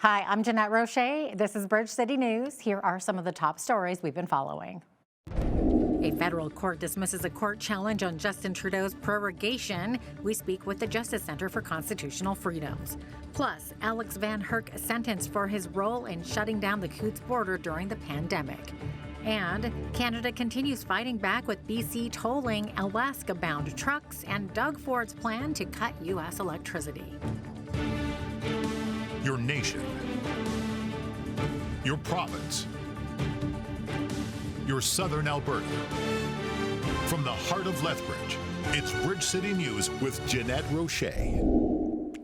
Hi, I'm Jeanette Roche. This is Bridge City News. Here are some of the top stories we've been following. A federal court dismisses a court challenge on Justin Trudeau's prorogation. We speak with the Justice Center for Constitutional Freedoms. Plus, Alex Van Herk sentenced for his role in shutting down the Coutts border during the pandemic. And Canada continues fighting back with BC tolling Alaska-bound trucks and Doug Ford's plan to cut U.S. electricity. Your nation, your province, your southern Alberta. From the heart of Lethbridge, it's Bridge City News with Jeanette Roche.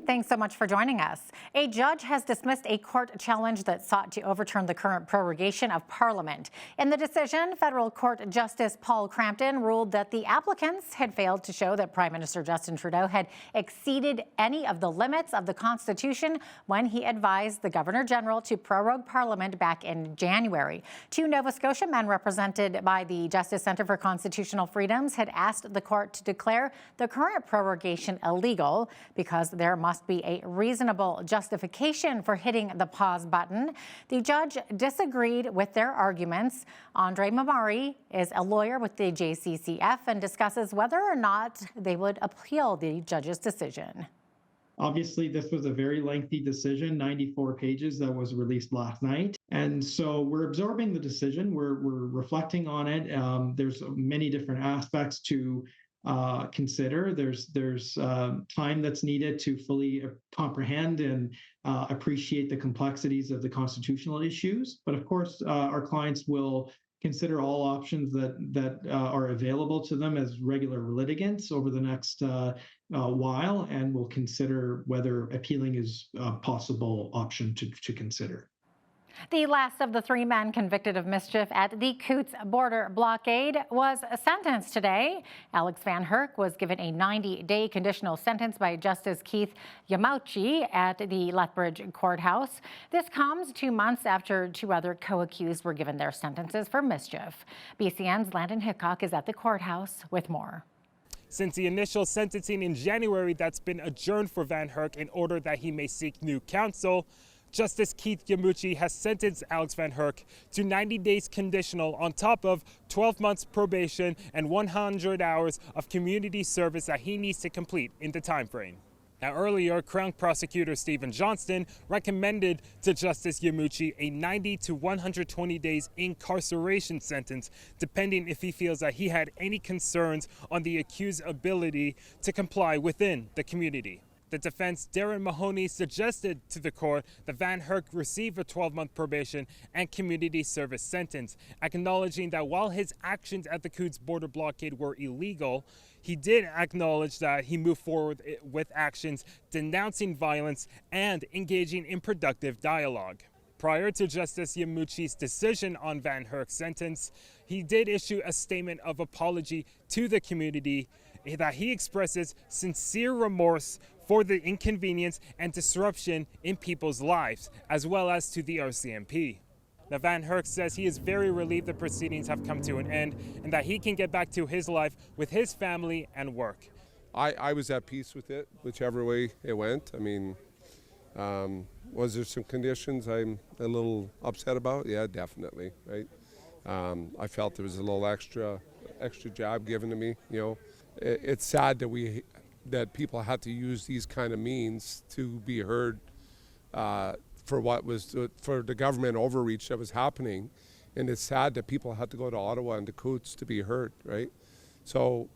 Thanks so much for joining us. A judge has dismissed a court challenge that sought to overturn the current prorogation of Parliament. In the decision, Federal Court Justice Paul Crampton ruled that the applicants had failed to show that Prime Minister Justin Trudeau had exceeded any of the limits of the Constitution when he advised the Governor-General to prorogue Parliament back in January. Two Nova Scotia men represented by the Justice Center for Constitutional Freedoms had asked the court to declare the current prorogation illegal because there must be a reasonable justification for hitting the pause button. The judge disagreed with their arguments. Andre Mamari is a lawyer with the JCCF and discusses whether or not they would appeal the judge's decision. Obviously, this was a very lengthy decision, 94 pages that was released last night. And so we're absorbing the decision. We're reflecting on it. There's many different aspects to consider. There's time that's needed to fully comprehend and appreciate the complexities of the constitutional issues. But of course, our clients will consider all options that are available to them as regular litigants over the next while, and will consider whether appealing is a possible option to consider. The last of the three men convicted of mischief at the Coutts border blockade was sentenced today. Alex Van Herk was given a 90-day conditional sentence by Justice Keith Yamauchi at the Lethbridge courthouse. This comes 2 months after two other co-accused were given their sentences for mischief. BCN's Landon Hickok is at the courthouse with more. Since the initial sentencing in January that's been adjourned for Van Herk in order that he may seek new counsel, Justice Keith Yamauchi has sentenced Alex Van Herk to 90 days conditional on top of 12 months probation and 100 hours of community service that he needs to complete in the time frame. Now, earlier, Crown Prosecutor Stephen Johnston recommended to Justice Yamauchi a 90 to 120 days incarceration sentence, depending if he feels that he had any concerns on the accused's ability to comply within the community. The defense, Darren Mahoney, suggested to the court that Van Herk receive a 12-month probation and community service sentence, acknowledging that while his actions at the Coutts border blockade were illegal, he did acknowledge that he moved forward with actions denouncing violence and engaging in productive dialogue. Prior to Justice Yamauchi's decision on Van Herk's sentence, he did issue a statement of apology to the community that he expresses sincere remorse for the inconvenience and disruption in people's lives, as well as to the RCMP. Now, Van Herk says he is very relieved the proceedings have come to an end and that he can get back to his life with his family and work. I was at peace with it, whichever way it went. I mean, was there some conditions I'm a little upset about? Yeah, definitely, right? I felt there was a little extra job given to me, you know. It's sad that people had to use these kind of means to be heard for the government overreach that was happening, and it's sad that people had to go to Ottawa and to Coutts to be heard, right? So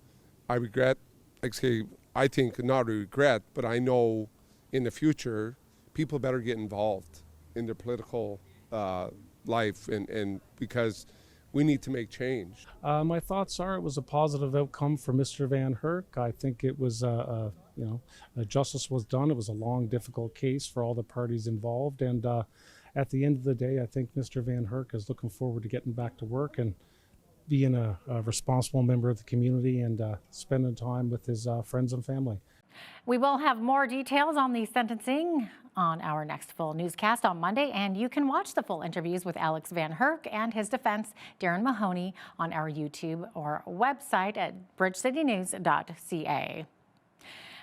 I regret, I think not a regret, but I know in the future people better get involved in their political life, and because we need to make change. My thoughts are it was a positive outcome for Mr. Van Herk. I think it was, justice was done. It was a long, difficult case for all the parties involved. And at the end of the day, I think Mr. Van Herk is looking forward to getting back to work and being a responsible member of the community and spending time with his friends and family. We will have more details on the sentencing on our next full newscast on Monday, and you can watch the full interviews with Alex Van Herk and his defense, Darren Mahoney, on our YouTube or website at bridgecitynews.ca.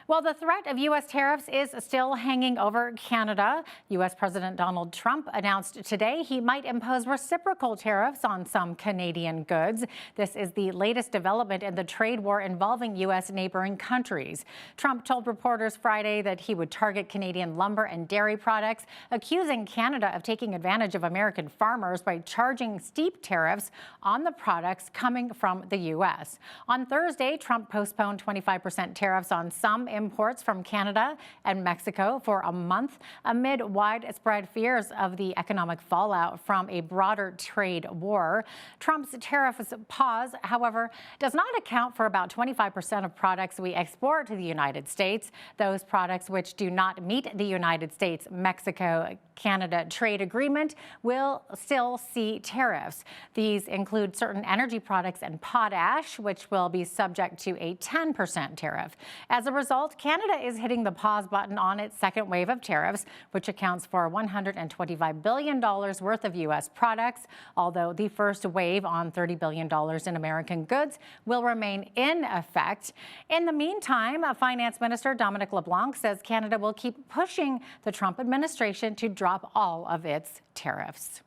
Well, the threat of U.S. tariffs is still hanging over Canada. U.S. President Donald Trump announced today he might impose reciprocal tariffs on some Canadian goods. This is the latest development in the trade war involving U.S. neighboring countries. Trump told reporters Friday that he would target Canadian lumber and dairy products, accusing Canada of taking advantage of American farmers by charging steep tariffs on the products coming from the U.S. On Thursday, Trump postponed 25% tariffs on some imports from Canada and Mexico for a month amid widespread fears of the economic fallout from a broader trade war. Trump's tariffs pause, however, does not account for about 25% of products we export to the United States. Those products which do not meet the United States-Mexico-Canada trade agreement will still see tariffs. These include certain energy products and potash, which will be subject to a 10% tariff. As a result, Canada is hitting the pause button on its second wave of tariffs, which accounts for $125 billion worth of U.S. products, although the first wave on $30 billion in American goods will remain in effect. In the meantime, Finance Minister Dominic LeBlanc says Canada will keep pushing the Trump administration to drop all of its tariffs.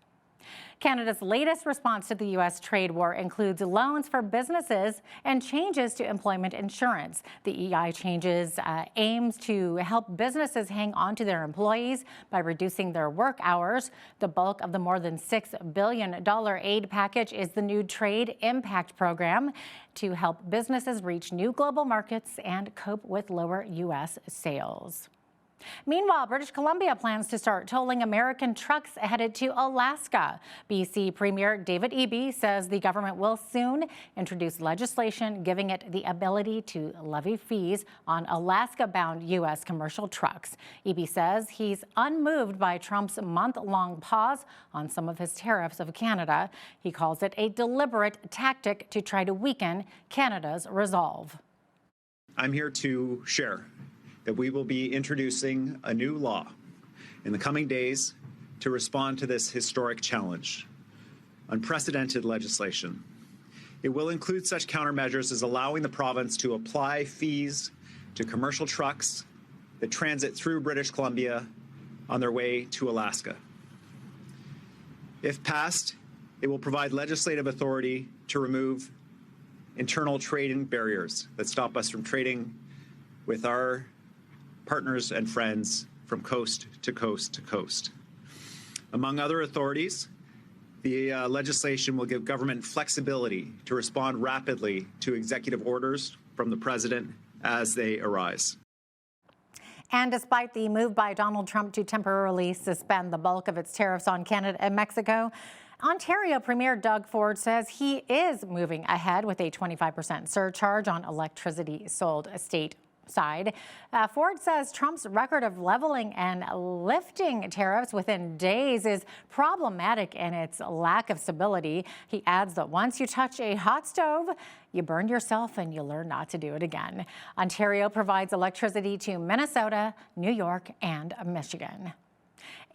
Canada's latest response to the U.S. trade war includes loans for businesses and changes to employment insurance. The EI changes aims to help businesses hang on to their employees by reducing their work hours. The bulk of the more than $6 billion aid package is the new Trade Impact Program to help businesses reach new global markets and cope with lower U.S. sales. Meanwhile, British Columbia plans to start tolling American trucks headed to Alaska. BC Premier David Eby says the government will soon introduce legislation giving it the ability to levy fees on Alaska-bound U.S. commercial trucks. Eby says he's unmoved by Trump's month-long pause on some of his tariffs of Canada. He calls it a deliberate tactic to try to weaken Canada's resolve. I'm here to share that we will be introducing a new law in the coming days to respond to this historic challenge. Unprecedented legislation. It will include such countermeasures as allowing the province to apply fees to commercial trucks that transit through British Columbia on their way to Alaska. If passed, it will provide legislative authority to remove internal trading barriers that stop us from trading with our partners and friends from coast to coast to coast. Among other authorities, the legislation will give government flexibility to respond rapidly to executive orders from the president as they arise. And despite the move by Donald Trump to temporarily suspend the bulk of its tariffs on Canada and Mexico, Ontario Premier Doug Ford says he is moving ahead with a 25% surcharge on electricity sold stateside. Ford says Trump's record of leveling and lifting tariffs within days is problematic in its lack of stability. He adds that once you touch a hot stove, you burn yourself and you learn not to do it again. Ontario provides electricity to Minnesota, New York, and Michigan.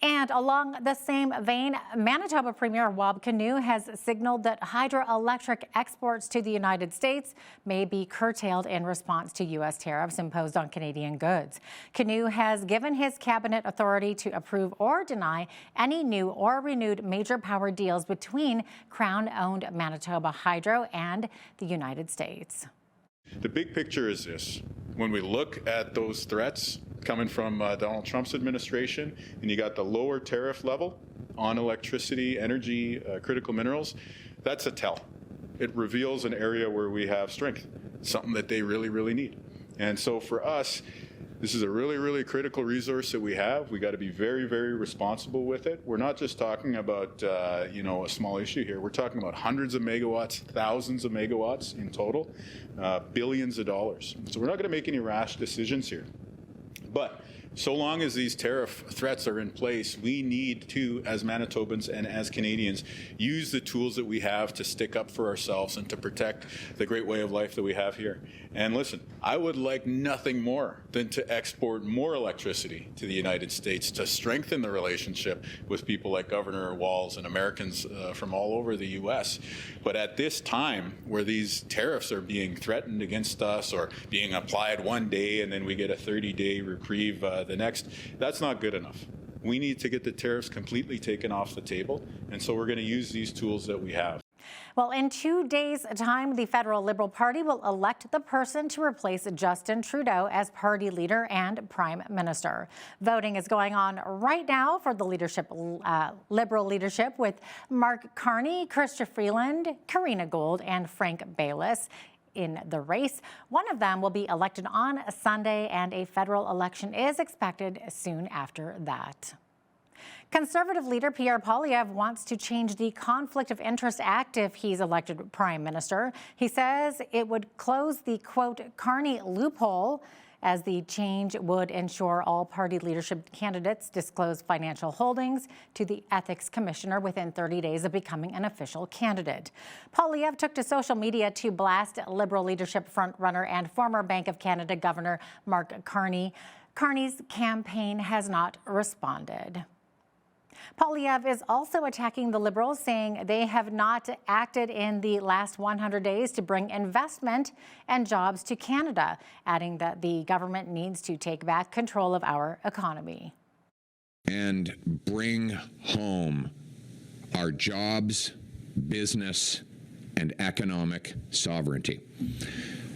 And along the same vein, Manitoba Premier Wab Kinew has signaled that hydroelectric exports to the United States may be curtailed in response to U.S. tariffs imposed on Canadian goods. Kinew has given his cabinet authority to approve or deny any new or renewed major power deals between Crown-owned Manitoba Hydro and the United States. The big picture is this. When we look at those threats coming from Donald Trump's administration, and you got the lower tariff level on electricity, energy, critical minerals, that's a tell. It reveals an area where we have strength, something that they really, really need. And so for us, this is a really, really critical resource that we have. We got to be very, very responsible with it. We're not just talking about, a small issue here. We're talking about hundreds of megawatts, thousands of megawatts in total, billions of dollars. So we're not going to make any rash decisions here. But So long as these tariff threats are in place, we need to, as Manitobans and as Canadians, use the tools that we have to stick up for ourselves and to protect the great way of life that we have here. And listen, I would like nothing more than to export more electricity to the United States to strengthen the relationship with people like Governor Walz and Americans from all over the U.S. But at this time, where these tariffs are being threatened against us or being applied one day and then we get a 30-day reprieve the next, that's not good enough. We need to get the tariffs completely taken off the table, and so we're going to use these tools that we have. Well, in 2 days' time, the federal Liberal Party will elect the person to replace Justin Trudeau as party leader and prime minister. Voting is going on right now for the Liberal leadership, with Mark Carney, Chrystia Freeland, Karina Gold, and Frank Baylis in the race. One of them will be elected on Sunday, and a federal election is expected soon after that. Conservative leader Pierre Poilievre wants to change the Conflict of Interest Act if he's elected prime minister. He says it would close the, quote, Carney loophole, as the change would ensure all party leadership candidates disclose financial holdings to the ethics commissioner within 30 days of becoming an official candidate. Poilievre took to social media to blast Liberal leadership frontrunner and former Bank of Canada Governor Mark Carney. Carney's campaign has not responded. Poilievre is also attacking the Liberals, saying they have not acted in the last 100 days to bring investment and jobs to Canada, adding that the government needs to take back control of our economy. And bring home our jobs, business, and economic sovereignty.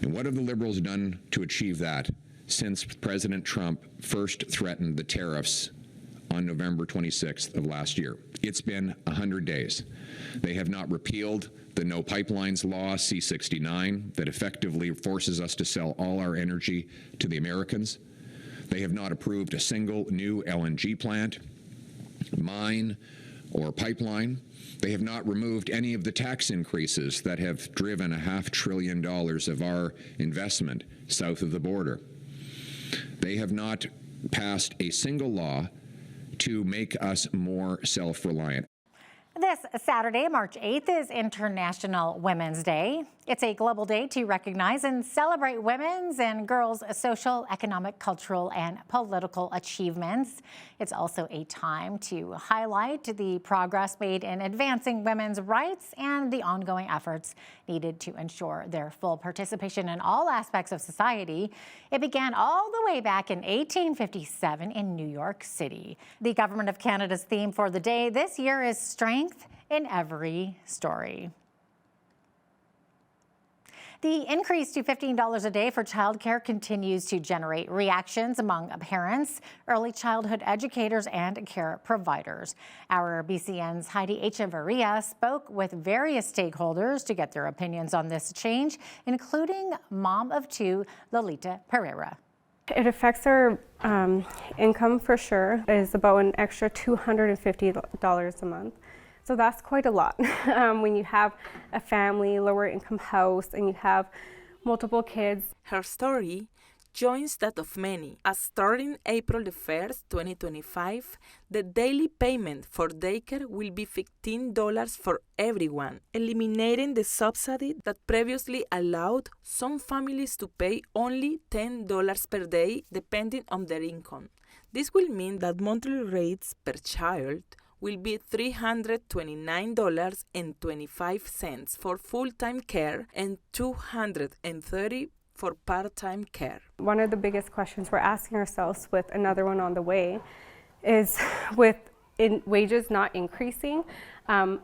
And what have the Liberals done to achieve that since President Trump first threatened the tariffs on November 26th of last year? It's been 100 days. They have not repealed the No Pipelines Law, C-69, that effectively forces us to sell all our energy to the Americans. They have not approved a single new LNG plant, mine, or pipeline. They have not removed any of the tax increases that have driven $500 billion of our investment south of the border. They have not passed a single law to make us more self-reliant. This Saturday, March 8th, is International Women's Day. It's a global day to recognize and celebrate women's and girls' social, economic, cultural, and political achievements. It's also a time to highlight the progress made in advancing women's rights and the ongoing efforts needed to ensure their full participation in all aspects of society. It began all the way back in 1857 in New York City. The Government of Canada's theme for the day this year is Strength in Every Story. The increase to $15 a day for childcare continues to generate reactions among parents, early childhood educators, and care providers. Our BCN's Heidi Echevarria spoke with various stakeholders to get their opinions on this change, including mom of two, Lolita Pereira. It affects our income for sure. It is about an extra $250 a month. So that's quite a lot. When you have a family, lower income house, and you have multiple kids. Her story joins that of many, as starting April the 1st, 2025, the daily payment for daycare will be $15 for everyone, eliminating the subsidy that previously allowed some families to pay only $10 per day depending on their income. This will mean that monthly rates per child will be $329.25 for full-time care and $230 for part-time care. One of the biggest questions we're asking ourselves, with another one on the way, is with wages not increasing,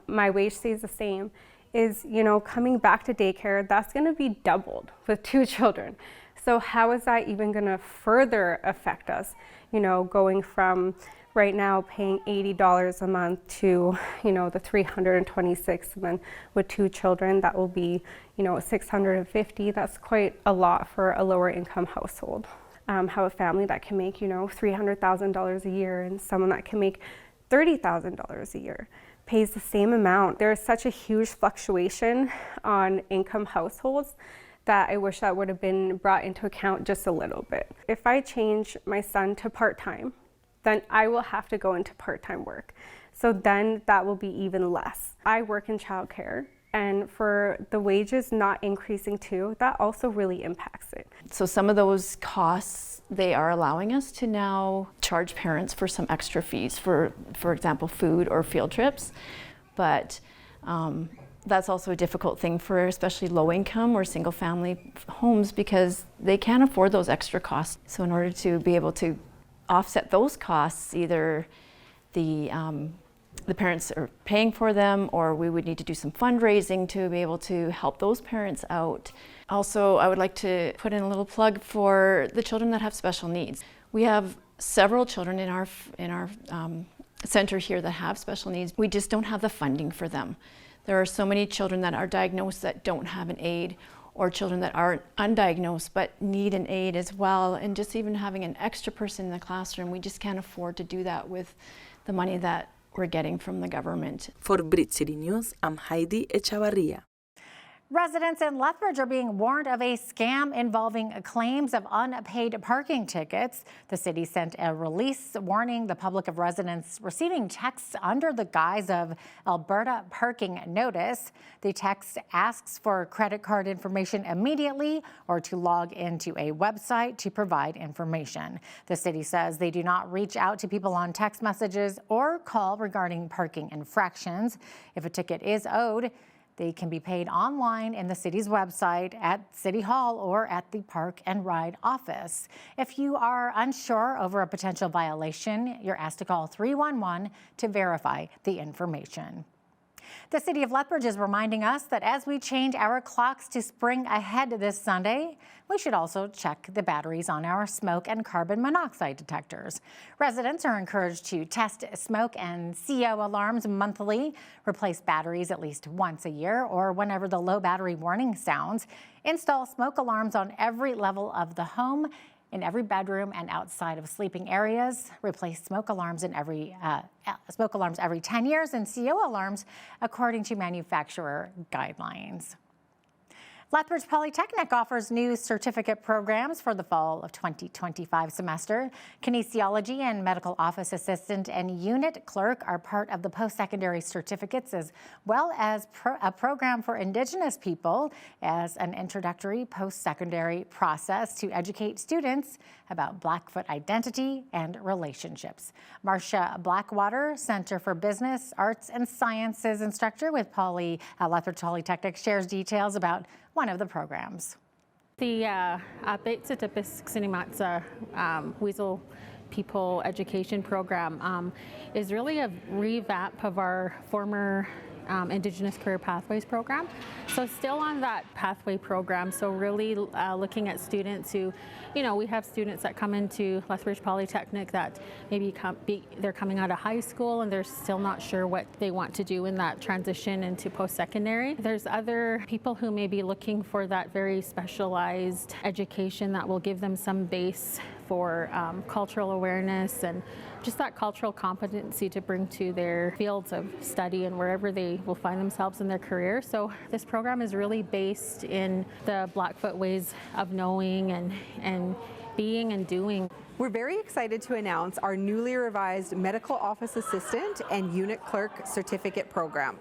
my wage stays the same, is, coming back to daycare, that's going to be doubled with 2 children. So how is that even going to further affect us? Going from right now paying $80 a month to, the $326, and then with 2 children, that will be, $650. That's quite a lot for a lower income household. Have a family that can make, $300,000 a year, and someone that can make $30,000 a year pays the same amount. There is such a huge fluctuation on income households that I wish that would have been brought into account just a little bit. If I change my son to part-time, then I will have to go into part-time work. So then that will be even less. I work in childcare, and for the wages not increasing too, that also really impacts it. So some of those costs, they are allowing us to now charge parents for some extra fees for example, food or field trips. But that's also a difficult thing for especially low income or single family homes because they can't afford those extra costs. So in order to be able to offset those costs, either the parents are paying for them, or we would need to do some fundraising to be able to help those parents out. Also, I would like to put in a little plug for the children that have special needs. We have several children in our center here that have special needs. We just don't have the funding for them. There are so many children that are diagnosed that don't have an aid, or children that are undiagnosed but need an aid as well. And just even having an extra person in the classroom, we just can't afford to do that with the money that we're getting from the government. For Bridge City News, I'm Heidi Echavarria. Residents in Lethbridge are being warned of a scam involving claims of unpaid parking tickets. The city sent a release warning the public of residents receiving texts under the guise of Alberta parking notice. The text asks for credit card information immediately or to log into a website to provide information. The city says they do not reach out to people on text messages or call regarding parking infractions. If a ticket is owed, they can be paid online in the city's website, at City Hall, or at the Park and Ride office. If you are unsure over a potential violation, you're asked to call 311 to verify the information. The city of Lethbridge is reminding us that as we change our clocks to spring ahead this Sunday, we should also check the batteries on our smoke and carbon monoxide detectors. Residents are encouraged to test smoke and CO alarms monthly, replace batteries at least once a year or whenever the low battery warning sounds, install smoke alarms on every level of the home, in every bedroom and outside of sleeping areas, replace smoke alarms every 10 years, and CO alarms according to manufacturer guidelines. Lethbridge Polytechnic offers new certificate programs for the fall of 2025 semester. Kinesiology and medical office assistant and unit clerk are part of the post-secondary certificates, as well as a program for Indigenous people as an introductory post-secondary process to educate students about Blackfoot identity and relationships. Marcia Blackwater, Center for Business, Arts and Sciences instructor with Lethbridge Polytechnic, shares details about one of the programs. The Bridgecitynews Weasel People Education Program is really a revamp of our former Indigenous Career Pathways program. So still on that pathway program, so really looking at students who, we have students that come into Lethbridge Polytechnic that maybe they're coming out of high school and they're still not sure what they want to do in that transition into post-secondary. There's other people who may be looking for that very specialized education that will give them some base for cultural awareness and just that cultural competency to bring to their fields of study and wherever they will find themselves in their career. So this program is really based in the Blackfoot ways of knowing and being and doing. We're very excited to announce our newly revised Medical Office Assistant and Unit Clerk Certificate program.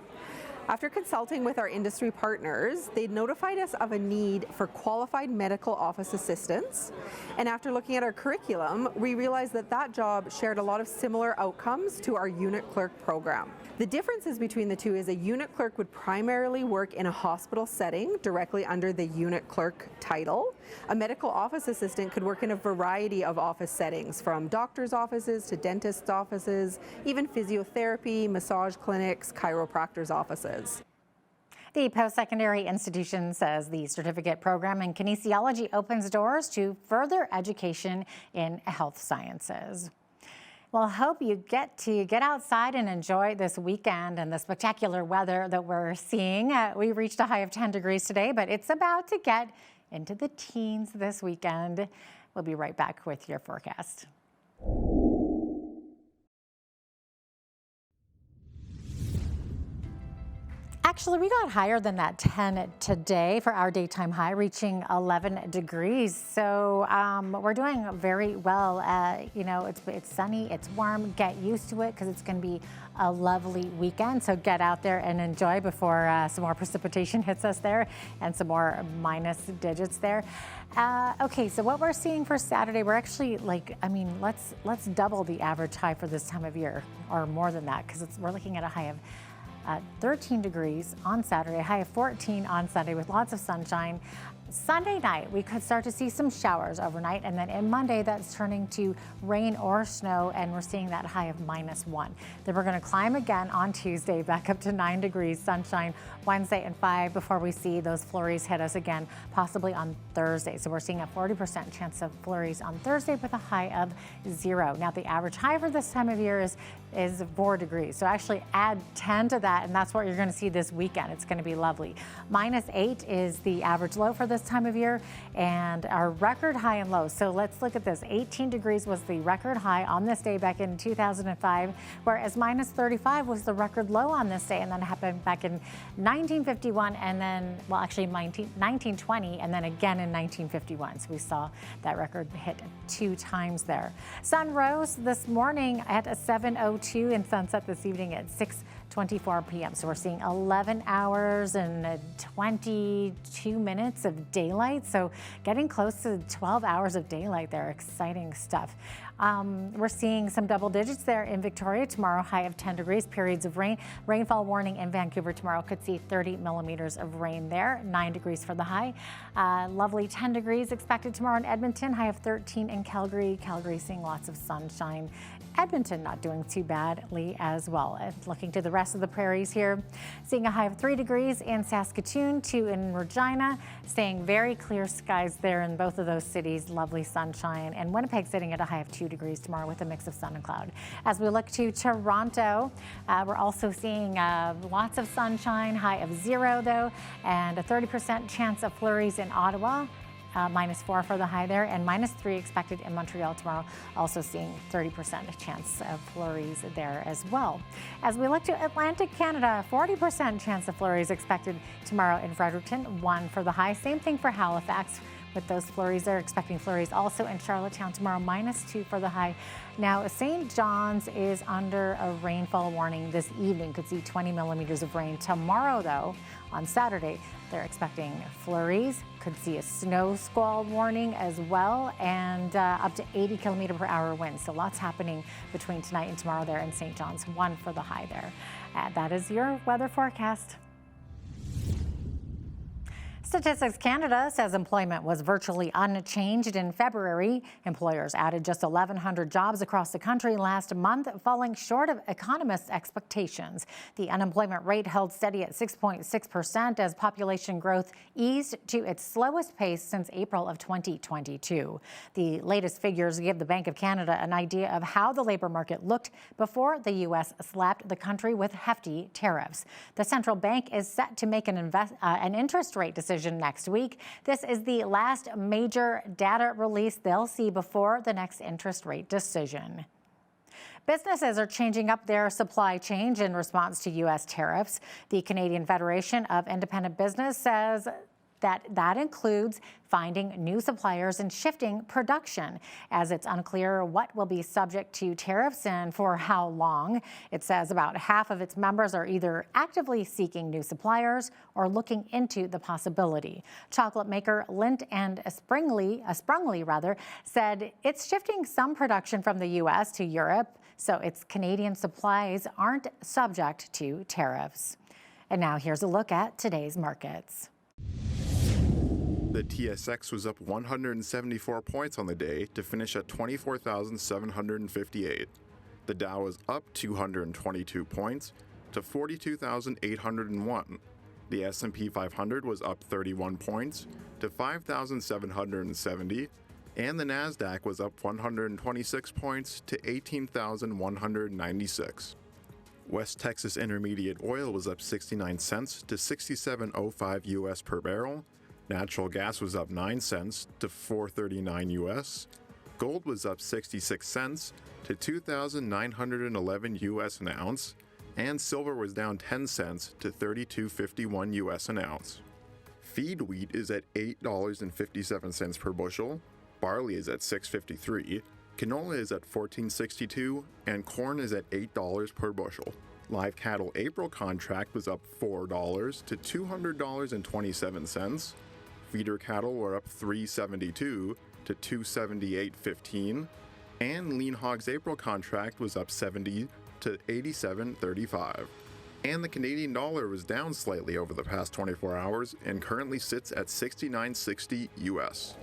After consulting with our industry partners, they notified us of a need for qualified medical office assistants. And after looking at our curriculum, we realized that that job shared a lot of similar outcomes to our unit clerk program. The differences between the two is a unit clerk would primarily work in a hospital setting directly under the unit clerk title. A medical office assistant could work in a variety of office settings, from doctor's offices to dentist's offices, even physiotherapy, massage clinics, chiropractor's offices. The post-secondary institution says the certificate program in kinesiology opens doors to further education in health sciences. Well, I hope you get outside and enjoy this weekend and the spectacular weather that we're seeing. We reached a high of 10 degrees today, but it's about to get into the teens this weekend. We'll be right back with your forecast. Actually, we got higher than that 10 today for our daytime high, reaching 11 degrees. So we're doing very well. You know, it's sunny, it's warm. Get used to it because it's going to be a lovely weekend. So get out there and enjoy before some more precipitation hits us there and some more minus digits there. Okay, so what we're seeing for Saturday, we're actually let's double the average high for this time of year, or more than that, because we're looking at a high of 13 degrees on Saturday, high of 14 on Sunday with lots of sunshine. Sunday night, we could start to see some showers overnight, and then in Monday, that's turning to rain or snow, and we're seeing that high of -1. Then we're going to climb again on Tuesday, back up to 9 degrees, sunshine Wednesday and 5 before we see those flurries hit us again, possibly on Thursday. So we're seeing a 40% chance of flurries on Thursday with a high of 0. Now, the average high for this time of year is 4 degrees. So actually add 10 to that, and that's what you're going to see this weekend. It's going to be lovely. -8 is the average low for this time of year, and our record high and low. So let's look at this. 18 degrees was the record high on this day back in 2005, whereas -35 was the record low on this day, and then it happened back in 1951, and then, well, actually 1920, and then again in 1951. So we saw that record hit 2 times there. Sun rose this morning at 7:02 and sunset this evening at 6:24 p.m. So we're seeing 11 hours and 22 minutes of daylight. So getting close to 12 hours of daylight there. Exciting stuff. We're seeing some double digits there in Victoria tomorrow, high of 10 degrees, periods of rain. Rainfall warning in Vancouver tomorrow, could see 30 millimeters of rain there, 9 degrees for the high. Lovely 10 degrees expected tomorrow in Edmonton, high of 13 in Calgary. Calgary seeing lots of sunshine. Edmonton not doing too badly as well. Looking to the rest of the prairies here, seeing a high of 3 degrees in Saskatoon, 2 in Regina, staying very clear skies there in both of those cities, lovely sunshine, and Winnipeg sitting at a high of 2 degrees tomorrow with a mix of sun and cloud. As we look to Toronto, we're also seeing lots of sunshine, high of 0 though, and a 30% chance of flurries in Ottawa. -4 for the high there, and -3 expected in Montreal tomorrow. Also seeing 30% chance of flurries there as well. As we look to Atlantic Canada, 40% chance of flurries expected tomorrow in Fredericton, 1 for the high. Same thing for Halifax with those flurries. They're expecting flurries also in Charlottetown tomorrow, -2 for the high. Now, St. John's is under a rainfall warning this evening. Could see 20 millimeters of rain. Tomorrow, though, on Saturday, they're expecting flurries. Could see a snow squall warning as well, and up to 80 kilometer per hour winds. So lots happening between tonight and tomorrow there in St. John's, 1 for the high there. That is your weather forecast. Statistics Canada says employment was virtually unchanged in February. Employers added just 1,100 jobs across the country last month, falling short of economists' expectations. The unemployment rate held steady at 6.6% as population growth eased to its slowest pace since April of 2022. The latest figures give the Bank of Canada an idea of how the labor market looked before the U.S. slapped the country with hefty tariffs. The central bank is set to make an interest rate decision next week. This is the last major data release they'll see before the next interest rate decision. Businesses are changing up their supply chain in response to U.S. tariffs. The Canadian Federation of Independent Business says that includes finding new suppliers and shifting production, as it's unclear what will be subject to tariffs and for how long. It says about half of its members are either actively seeking new suppliers or looking into the possibility. Chocolate maker Lindt and Sprungly said it's shifting some production from the U.S. to Europe, so its Canadian supplies aren't subject to tariffs. And now here's a look at today's markets. The TSX was up 174 points on the day to finish at 24,758. The Dow was up 222 points to 42,801. The S&P 500 was up 31 points to 5,770, and the Nasdaq was up 126 points to 18,196. West Texas Intermediate Oil was up 69 cents to 67.05 US per barrel. Natural gas was up 9 cents to $4.39 US. Gold was up 66 cents to $2,911 US an ounce. and silver was down 10 cents to $32.51 US an ounce. Feed wheat is at $8.57 per bushel, barley is at $6.53, canola is at $14.62, and corn is at $8 per bushel. Live cattle April contract was up $4 to $200.27. Feeder cattle were up $3.72 to $278.15, and lean hogs April contract was up 70 to $87.35. And the Canadian dollar was down slightly over the past 24 hours and currently sits at $69.60 US.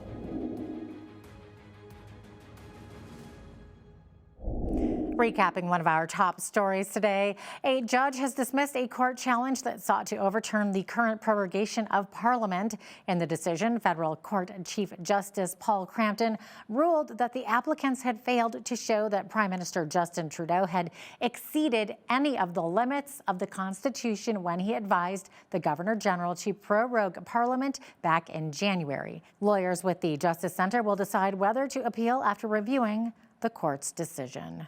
Recapping one of our top stories today, a judge has dismissed a court challenge that sought to overturn the current prorogation of Parliament. In the decision, Federal Court Chief Justice Paul Crampton ruled that the applicants had failed to show that Prime Minister Justin Trudeau had exceeded any of the limits of the Constitution when he advised the Governor-General to prorogue Parliament back in January. Lawyers with the Justice Centre will decide whether to appeal after reviewing the court's decision.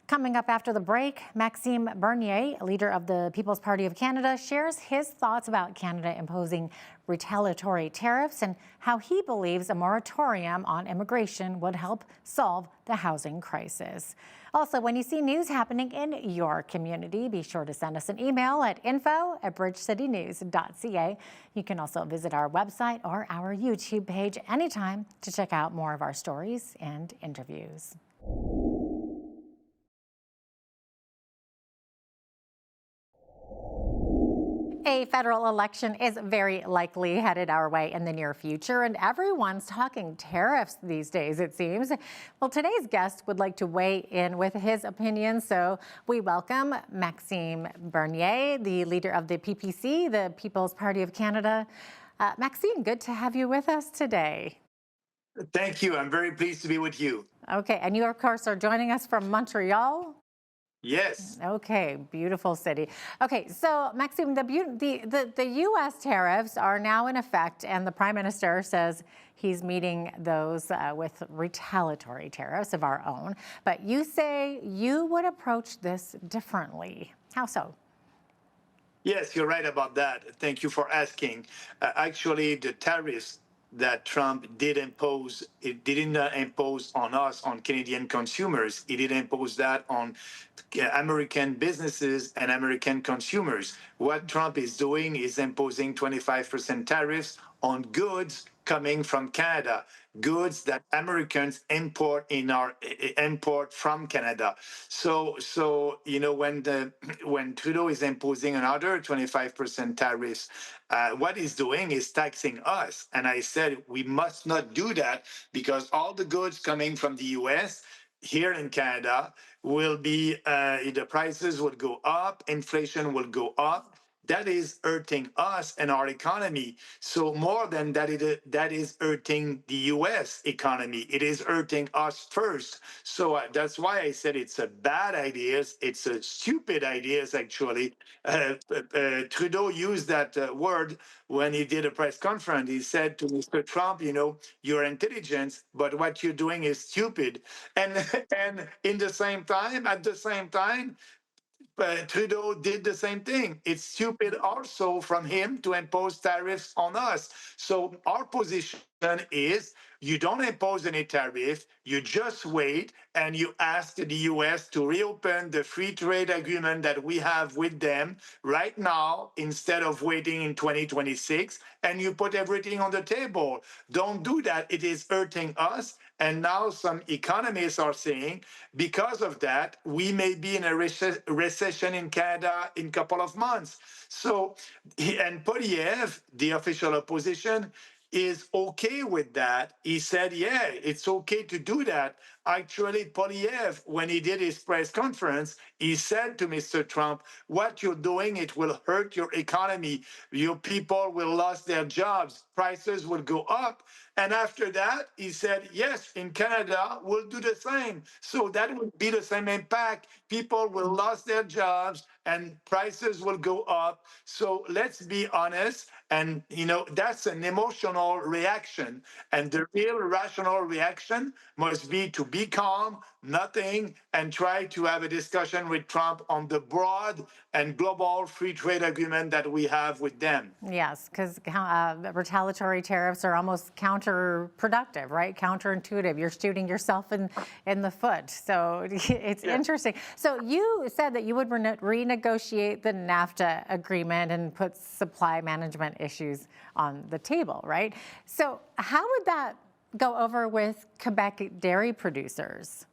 Coming up after the break, Maxime Bernier, leader of the People's Party of Canada, shares his thoughts about Canada imposing retaliatory tariffs and how he believes a moratorium on immigration would help solve the housing crisis. Also, when you see news happening in your community, be sure to send us an email at info@bridgecitynews.ca. You can also visit our website or our YouTube page anytime to check out more of our stories and interviews. A federal election is very likely headed our way in the near future, and everyone's talking tariffs these days, it seems. Well, today's guest would like to weigh in with his opinion, so we welcome Maxime Bernier, the leader of the PPC, the People's Party of Canada. Maxime, good to have you with us today. Thank you. I'm very pleased to be with you. Okay, and you, of course, are joining us from Montreal. Yes. Okay, beautiful city. Okay, so Maxime, the U.S. tariffs are now in effect, and the Prime Minister says he's meeting those with retaliatory tariffs of our own. But you say you would approach this differently. How so? Yes, you're right about that. Thank you for asking. Actually, the tariffs that Trump did impose, it didn't impose on us, on Canadian consumers. It did impose that on American businesses and American consumers. What Trump is doing is imposing 25% tariffs on goods coming from Canada, goods that Americans import from Canada. So you know, when Trudeau is imposing another 25% tariffs, what he's doing is taxing us. And I said we must not do that, because all the goods coming from the U.S. here in Canada will be, the prices will go up, inflation will go up. That is hurting us and our economy. So more than that, that is hurting the U.S. economy. It is hurting us first. So that's why I said it's a bad idea. It's a stupid idea, actually. Trudeau used that word when he did a press conference. He said to Mr. Trump, you know, you're intelligent, but what you're doing is stupid. And at the same time, Trudeau did the same thing. It's stupid also from him to impose tariffs on us. So our position is you don't impose any tariff, you just wait and you ask the US to reopen the free trade agreement that we have with them right now instead of waiting in 2026, and you put everything on the table. Don't do that. It is hurting us. And now some economists are saying because of that, we may be in a recession in Canada in a couple of months. So, and Poilievre, the official opposition, is okay with that. He said, yeah, it's okay to do that. Actually, Poilievre, when he did his press conference, he said to Mr. Trump, what you're doing, it will hurt your economy. Your people will lose their jobs. Prices will go up. And after that, he said, yes, in Canada, we'll do the same. So that would be the same impact. People will lose their jobs and prices will go up. So let's be honest. And, you know, that's an emotional reaction. And the real rational reaction must be to be calm, nothing, and try to have a discussion with Trump on the broad and global free trade agreement that we have with them. Yes, because retaliatory tariffs are almost counterproductive, right? Counterintuitive. You're shooting yourself in the foot. So it's interesting. So you said that you would renegotiate the NAFTA agreement and put supply management issues on the table, right? So how would that go over with Quebec dairy producers?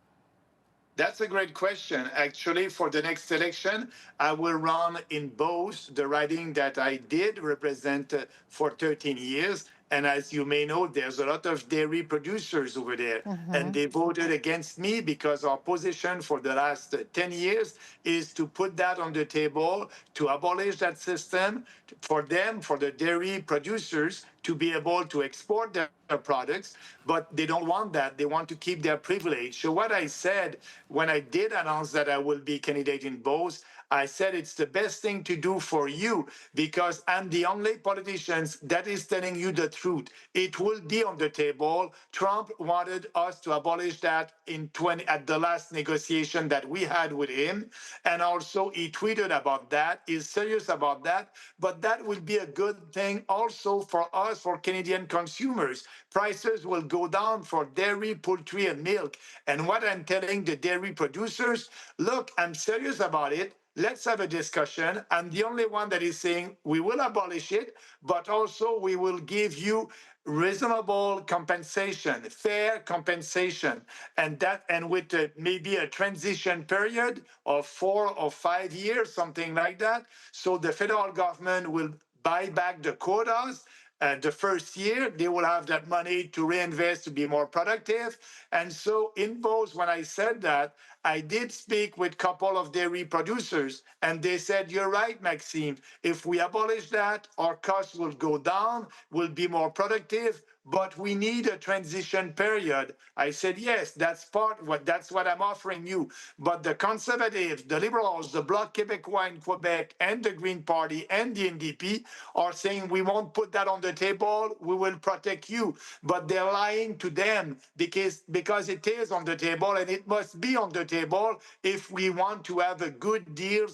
That's a great question. Actually, for the next election, I will run in both the riding that I did represent for 13 years. And as you may know, there's a lot of dairy producers over there. And they voted against me because our position for the last 10 years is to put that on the table, to abolish that system for them, for the dairy producers, to be able to export their products, but they don't want that. They want to keep their privilege. So what I said when I did announce that I will be candidate in both, I said it's the best thing to do for you because I'm the only politician that is telling you the truth. It will be on the table. Trump wanted us to abolish that at the last negotiation that we had with him. And also he tweeted about that. He's serious about that. But that will be a good thing also for us, for Canadian consumers. Prices will go down for dairy, poultry, and milk. And what I'm telling the dairy producers, look, I'm serious about it. Let's have a discussion. I'm the only one that is saying we will abolish it, but also we will give you reasonable compensation, fair compensation, and with maybe a transition period of 4 or 5 years, something like that. So the federal government will buy back the quotas. The first year, they will have that money to reinvest to be more productive. And so in both, when I said that, I did speak with a couple of dairy producers, and they said, you're right, Maxime. If we abolish that, our costs will go down, we'll be more productive, but we need a transition period. I said, yes, that's what I'm offering you. But the Conservatives, the Liberals, the Bloc Québécois in Quebec, and the Green Party and the NDP are saying we won't put that on the table, we will protect you. But they're lying to them because it is on the table and it must be on the table if we want to have a good deal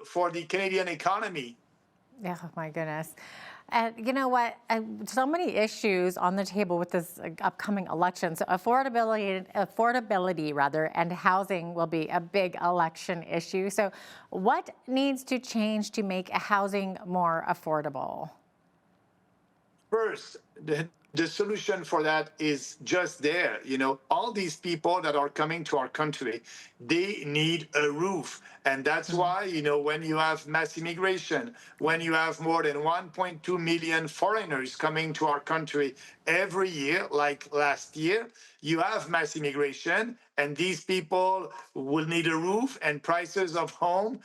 for the Canadian economy. Oh my goodness. And you know what? So many issues on the table with this upcoming election. So affordability, and housing will be a big election issue. So what needs to change to make housing more affordable? First, the solution for that is just there. All these people that are coming to our country, they need a roof. And that's why, when you have mass immigration, when you have more than 1.2 million foreigners coming to our country every year, like last year, you have mass immigration, and these people will need a roof, and prices of home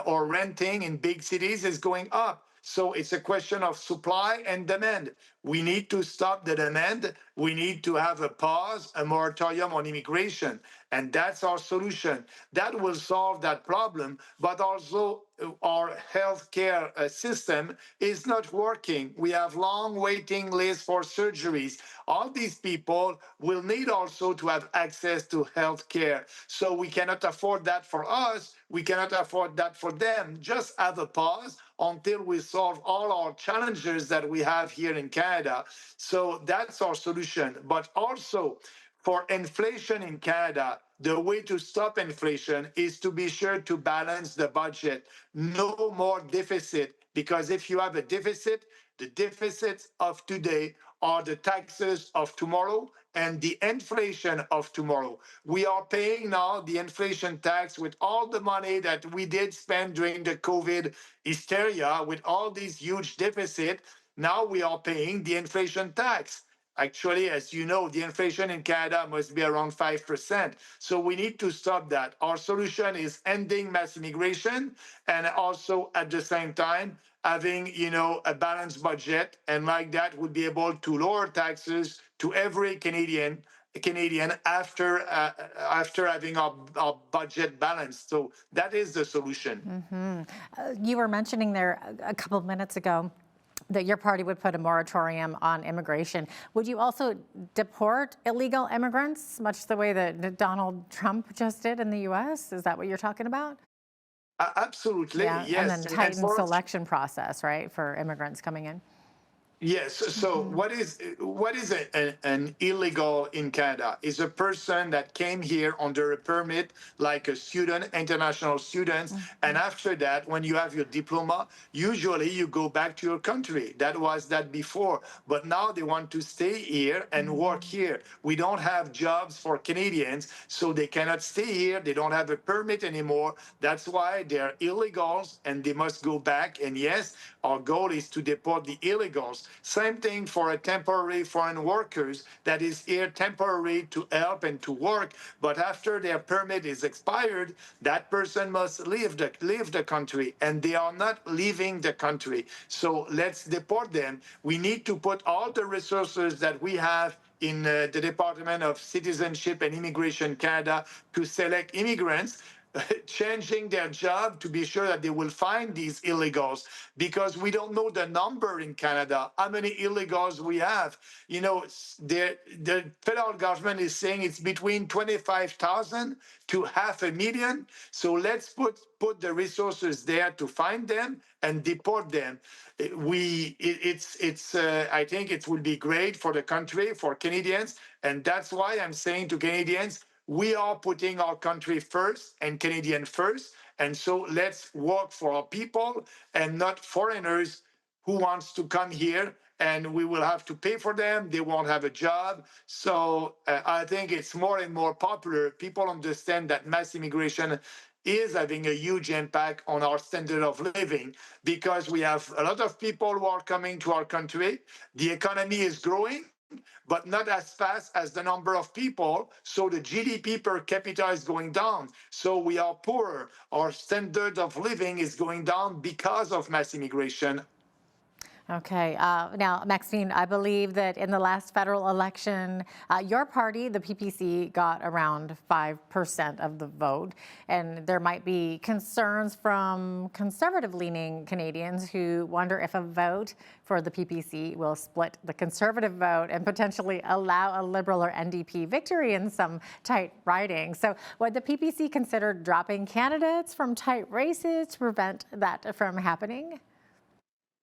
or renting in big cities is going up. So it's a question of supply and demand. We need to stop the demand. We need to have a pause, a moratorium on immigration. And that's our solution. That will solve that problem. But also our healthcare system is not working. We have long waiting lists for surgeries. All these people will need also to have access to healthcare. So we cannot afford that for us. We cannot afford that for them. Just have a pause until we solve all our challenges that we have here in Canada. So that's our solution. But also, for inflation in Canada, the way to stop inflation is to be sure to balance the budget. No more deficit, because if you have a deficit, the deficits of today are the taxes of tomorrow and the inflation of tomorrow. We are paying now the inflation tax with all the money that we did spend during the COVID hysteria, with all these huge deficits. Now we are paying the inflation tax. Actually, as you know, the inflation in Canada must be around 5%. So we need to stop that. Our solution is ending mass immigration and also at the same time having, a balanced budget. And like that, we'll be able to lower taxes to every Canadian after having our budget balanced. So that is the solution. You were mentioning there a couple of minutes ago that your party would put a moratorium on immigration. Would you also deport illegal immigrants, much the way that Donald Trump just did in the U.S.? Is that what you're talking about? Absolutely, Yeah, yes. and then tighten selection process, right, for immigrants coming in. Yes. So what is an illegal in Canada? Is a person that came here under a permit, like a student, international students, and after that, when you have your diploma, usually you go back to your country. That was that before, but now they want to stay here and work here. We don't have jobs for Canadians, so they cannot stay here. They don't have a permit anymore. That's why they're illegals and they must go back. And yes, our goal is to deport the illegals. Same thing for a temporary foreign workers that is here temporary to help and to work, but after their permit is expired, that person must leave the country, and they are not leaving the country. So let's deport them. We need to put all the resources that we have in the Department of Citizenship and Immigration Canada to select immigrants, changing their job to be sure that they will find these illegals, because we don't know the number in Canada, how many illegals we have. You know, the federal government is saying it's between 25,000 to 500,000. So let's put the resources there to find them and deport them. I think it will be great for the country, for Canadians, and that's why I'm saying to Canadians, we are putting our country first and Canadian first. And so let's work for our people and not foreigners who wants to come here, and we will have to pay for them. They won't have a job. So I think it's more and more popular. People understand that mass immigration is having a huge impact on our standard of living, because we have a lot of people who are coming to our country. The economy is growing, but not as fast as the number of people. So the GDP per capita is going down. So we are poorer. Our standard of living is going down because of mass immigration. Okay. Now, Maxine, I believe that in the last federal election, your party, the PPC, got around 5% of the vote. And there might be concerns from conservative-leaning Canadians who wonder if a vote for the PPC will split the conservative vote and potentially allow a Liberal or NDP victory in some tight ridings. So would the PPC consider dropping candidates from tight races to prevent that from happening?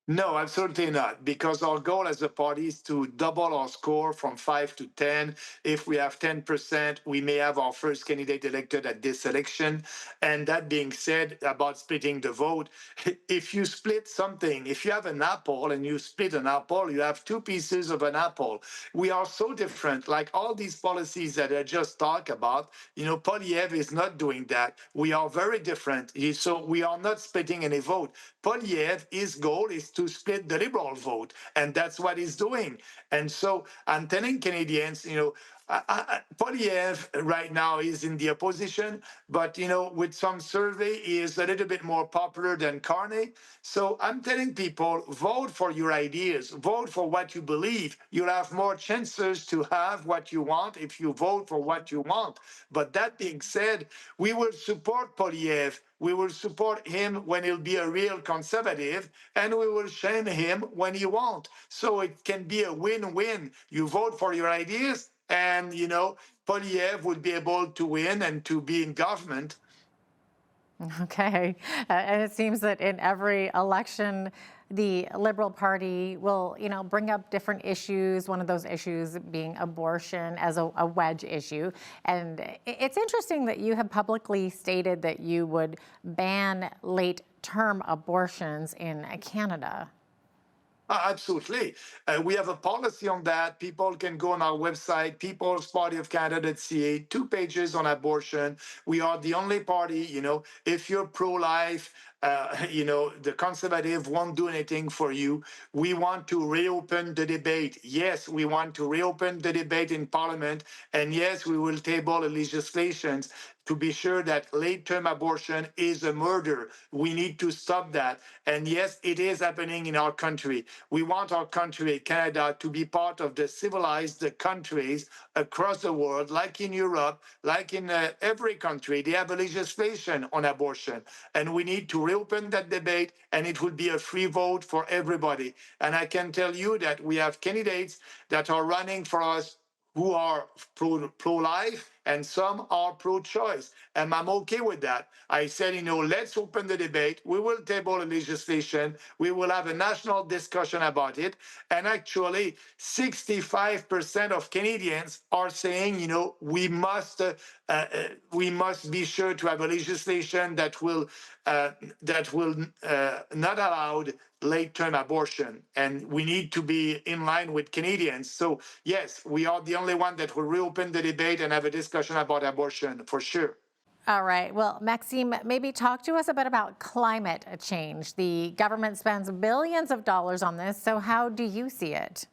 No, absolutely not, because our goal as a party is to double our score from 5 to 10. If we have 10%, we may have our first candidate elected at this election. And that being said, about splitting the vote, if you split something, if you have an apple and you split an apple, you have two pieces of an apple. We are so different, like all these policies that I just talked about. You know, Poilievre is not doing that. We are very different. So we are not splitting any vote. Poilievre, his goal is to split the Liberal vote, and that's what he's doing. And so I'm telling Canadians, you know, Poilievre right now is in the opposition, but you know, with some survey, he is a little bit more popular than Carney. So I'm telling people, vote for your ideas, vote for what you believe. You'll have more chances to have what you want if you vote for what you want. But that being said, we will support Poilievre. We will support him when he'll be a real conservative, and we will shame him when he won't. So it can be a win-win. You vote for your ideas, and, you know, Poilievre would be able to win and to be in government. Okay. And it seems that in every election, the Liberal Party will, you know, bring up different issues, one of those issues being abortion as a wedge issue. And it's interesting that you have publicly stated that you would ban late-term abortions in Canada. Absolutely. We have a policy on that. People can go on our website, peoplespartyofcanada.ca, 2 pages on abortion. We are the only party, you know, if you're pro-life, you know, the conservative won't do anything for you. We want to reopen the debate. Yes, we want to reopen the debate in Parliament. And yes, we will table legislation to be sure that late-term abortion is a murder. We need to stop that. And yes, it is happening in our country. We want our country, Canada, to be part of the civilized countries across the world, like in Europe, like in every country. They have a legislation on abortion. And we need to reopen that debate, and it would be a free vote for everybody. And I can tell you that we have candidates that are running for us who are pro-life and some are pro-choice. And I'm okay with that. I said, let's open the debate. We will table a legislation. We will have a national discussion about it. And actually, 65% of Canadians are saying, we must be sure to have a legislation that will not allow late-term abortion, and we need to be in line with Canadians. So yes, we are the only one that will reopen the debate and have a discussion about abortion, for sure. All right. Well, Maxime, maybe talk to us a bit about climate change. The government spends billions of dollars on this, so how do you see it?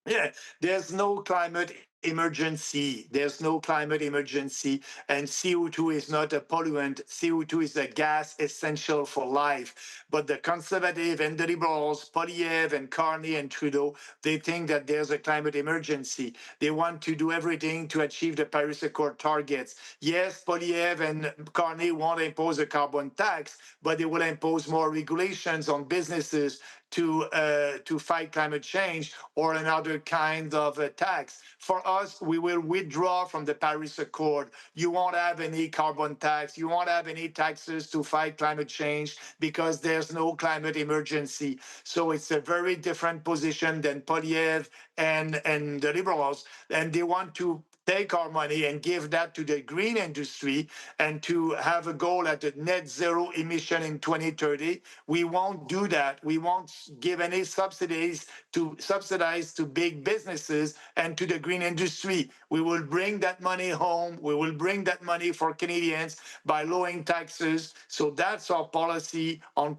Yeah, there's no climate emergency. There's no climate emergency, and CO2 is not a pollutant. CO2 is a gas essential for life. But the conservative and the liberals, Poilievre and Carney and Trudeau, they think that there's a climate emergency. They want to do everything to achieve the Paris Accord targets. Yes, Poilievre and Carney won't impose a carbon tax, but they will impose more regulations on businesses to fight climate change or another kind of tax. For us, we will withdraw from the Paris Accord. You won't have any carbon tax. You won't have any taxes to fight climate change because there's no climate emergency. So it's a very different position than Poilievre and the Liberals. And they want to take our money and give that to the green industry and to have a goal at a net zero emission in 2030. We won't do that. We won't give any subsidize to big businesses and to the green industry. We will bring that money home. We will bring that money for Canadians by lowering taxes. So that's our policy on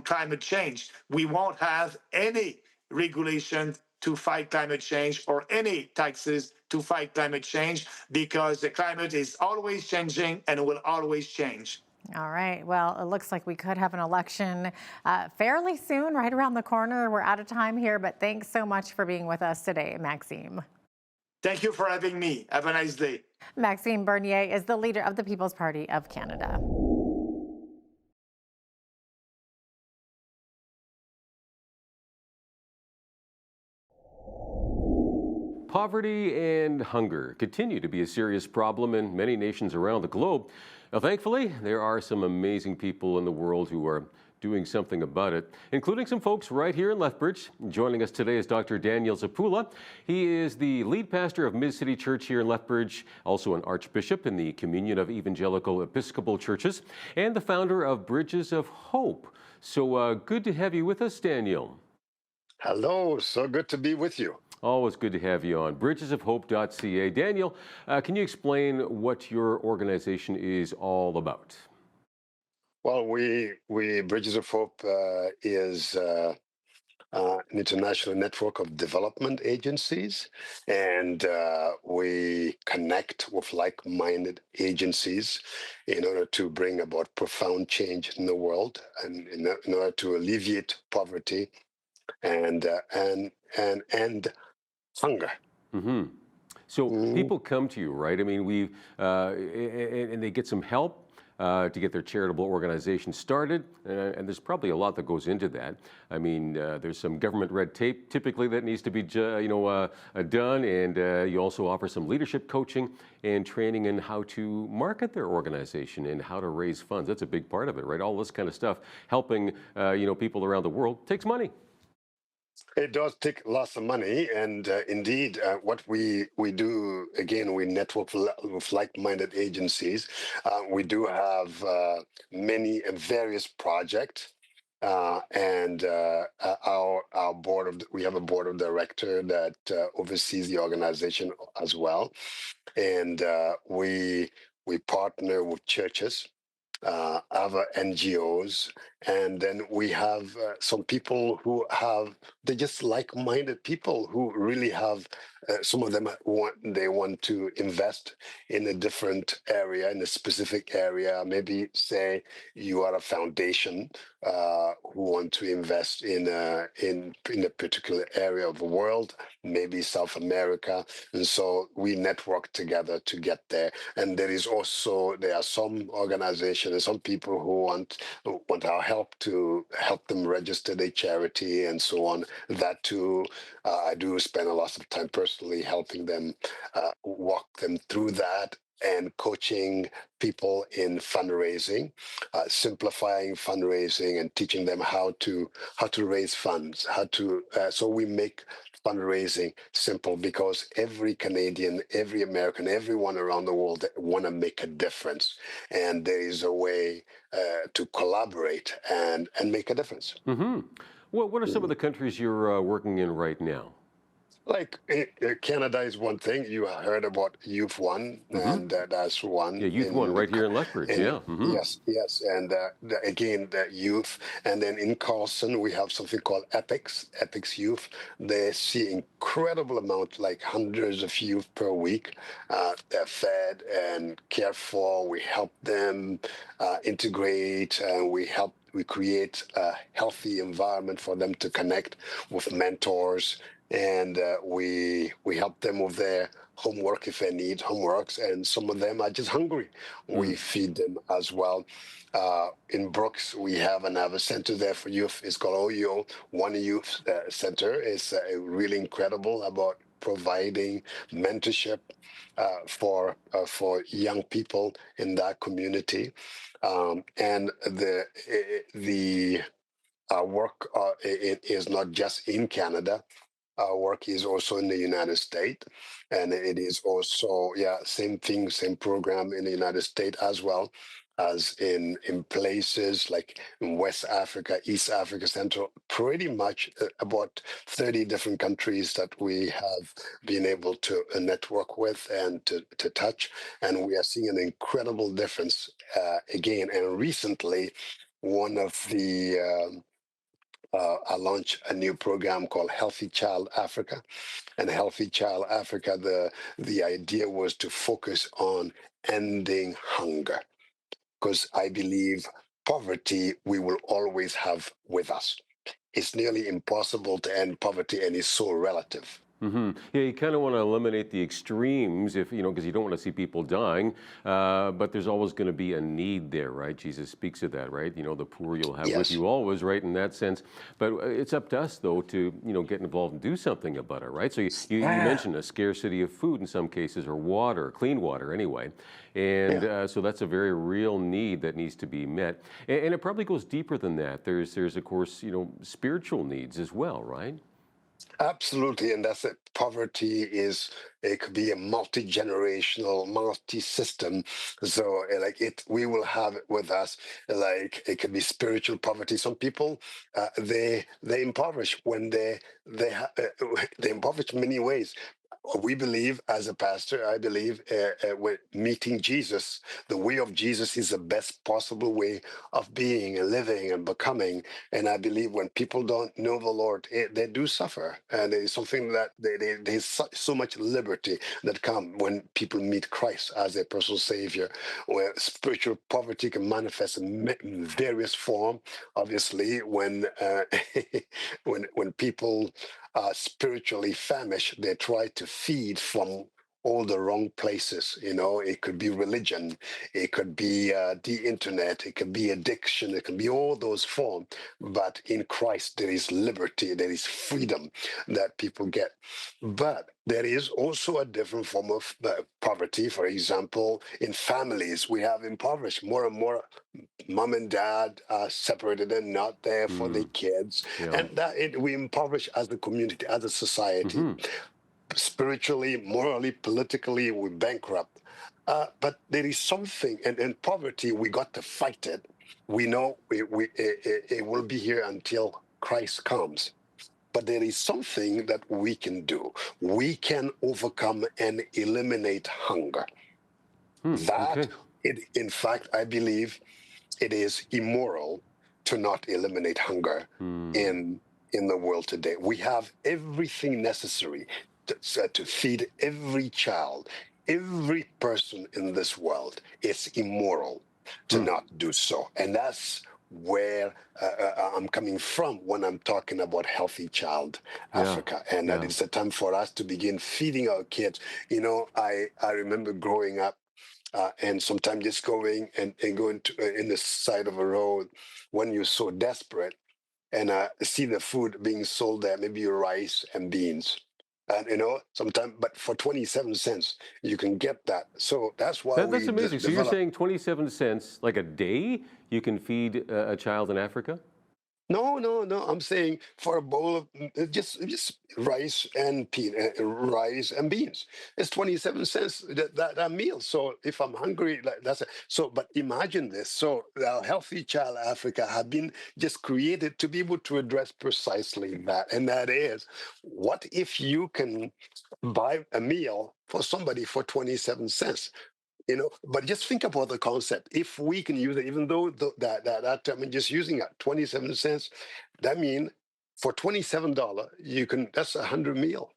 climate change. We won't have any regulation to fight climate change or any taxes to fight climate change because the climate is always changing and will always change. All right. Well, it looks like we could have an election fairly soon, right around the corner. We're out of time here, but thanks so much for being with us today, Maxime. Thank you for having me. Have a nice day. Maxime Bernier is the leader of the People's Party of Canada. Poverty and hunger continue to be a serious problem in many nations around the globe. Now, thankfully, there are some amazing people in the world who are doing something about it, including some folks right here in Lethbridge. Joining us today is Dr. Daniel Zapula. He is the lead pastor of Mid-City Church here in Lethbridge, also an archbishop in the Communion of Evangelical Episcopal Churches, and the founder of Bridges of Hope. So good to have you with us, Daniel. Hello, so good to be with you. Always good to have you on. bridgesofhope.ca. Daniel, can you explain what your organization is all about? Well, we Bridges of Hope is an international network of development agencies, and we connect with like-minded agencies in order to bring about profound change in the world and in order to alleviate poverty and hunger. Mm-hmm. So people come to you, right? I mean, and they get some help to get their charitable organization started, and there's probably a lot that goes into that. I mean, there's some government red tape typically that needs to be, done, and you also offer some leadership coaching and training in how to market their organization and how to raise funds. That's a big part of it, right? All this kind of stuff, helping people around the world takes money. It does take lots of money, and indeed, what we do, again, we network with like-minded agencies. We do have many various projects, and our we have a board of directors that oversees the organization as well, and we partner with churches, other NGOs, And then we have some people who they're just like-minded people who really have, some of them want to invest in a different area, in a specific area. Maybe say you are a foundation who want to invest in a particular area of the world, maybe South America. And so we network together to get there. And there are some organizations and some people who want our help to help them register their charity and so on. That too, I do spend a lot of time personally helping them walk them through that, and coaching people in fundraising, simplifying fundraising, and teaching them how to raise funds, so we make fundraising simple, because every Canadian, every American, everyone around the world want to make a difference, and there is a way to collaborate and make a difference. Mm-hmm. Well, what are some of the countries you're working in right now? Like Canada is one thing. You heard about Youth One, and that's one. Yeah, Youth One right here in Lethbridge. Yeah. Yes, and again the youth, and then in Carlson we have something called Epics Youth. They see incredible amount, like hundreds of youth per week. They're fed and cared for. We help them integrate, and we create a healthy environment for them to connect with mentors. And we help them with their homework if they need homeworks, and some of them are just hungry. We feed them as well. In Brooks, we have another center there for youth. It's called OYO, One Youth Center. It's really incredible about providing mentorship for young people in that community. And our work it is not just in Canada. Our work is also in the United States, and it is also, same thing, same program in the United States as well as in places like in West Africa, East Africa, Central, pretty much about 30 different countries that we have been able to network with and to touch. And we are seeing an incredible difference again. And recently, one of the I launched a new program called Healthy Child Africa. And Healthy Child Africa, the idea was to focus on ending hunger, because I believe poverty we will always have with us. It's nearly impossible to end poverty, and it's so relative. Yeah, you kind of want to eliminate the extremes, because you don't want to see people dying, but there's always going to be a need there, right? Jesus speaks of that, right? The poor you'll have with you always, right, in that sense. But it's up to us, though, to, get involved and do something about it, right? So you mentioned a scarcity of food in some cases, or water, clean water anyway. And so that's a very real need that needs to be met. And it probably goes deeper than that. There's of course, spiritual needs as well, right? Absolutely, and that's it. Poverty it could be a multi-generational, multi-system. So we will have it with us. Like it could be spiritual poverty. Some people they impoverish when they impoverish in many ways. We believe, as a pastor, I believe with meeting Jesus, the way of Jesus is the best possible way of being and living and becoming. And I believe when people don't know the Lord, they do suffer. And it's something that there's so much liberty that comes when people meet Christ as their personal Savior. Where spiritual poverty can manifest in various forms. Obviously, when when people spiritually famished, they try to feed from all the wrong places. It could be religion, it could be the internet, it could be addiction, it can be all those forms. But in Christ, there is liberty, there is freedom that people get. But there is also a different form of poverty. For example, in families, we have impoverished more and more. Mom and dad are separated and not there for their kids. And we impoverish as a community, as a society. Spiritually, morally, politically, we're bankrupt. But there is something, and in poverty, we got to fight it. We know it will be here until Christ comes. But there is something that we can do. We can overcome and eliminate hunger. In fact, I believe it is immoral to not eliminate hunger in the world today. We have everything necessary to feed every child, every person in this world. It's immoral to not do so. And that's where I'm coming from when I'm talking about Healthy Child Africa. And that it's a time for us to begin feeding our kids. You know, I remember growing up and sometimes just going and going to, in the side of a road when you're so desperate and see the food being sold there, maybe rice and beans. And you know, sometimes, but for 27 cents, you can get that. So that's why That's amazing. So you're saying 27 cents, like a day, you can feed a child in Africa? No. I'm saying for a bowl of just rice and rice and beans. It's 27 cents that meal. So if I'm hungry, that's it. So, but imagine this. So our Healthy Child Africa have been just created to be able to address precisely that, and that is, what if you can buy a meal for somebody for 27 cents? You know, but just think about the concept. If we can use it, even though that term, I'm just using it, 27 cents, that means for $27, you can, that's 100 meal.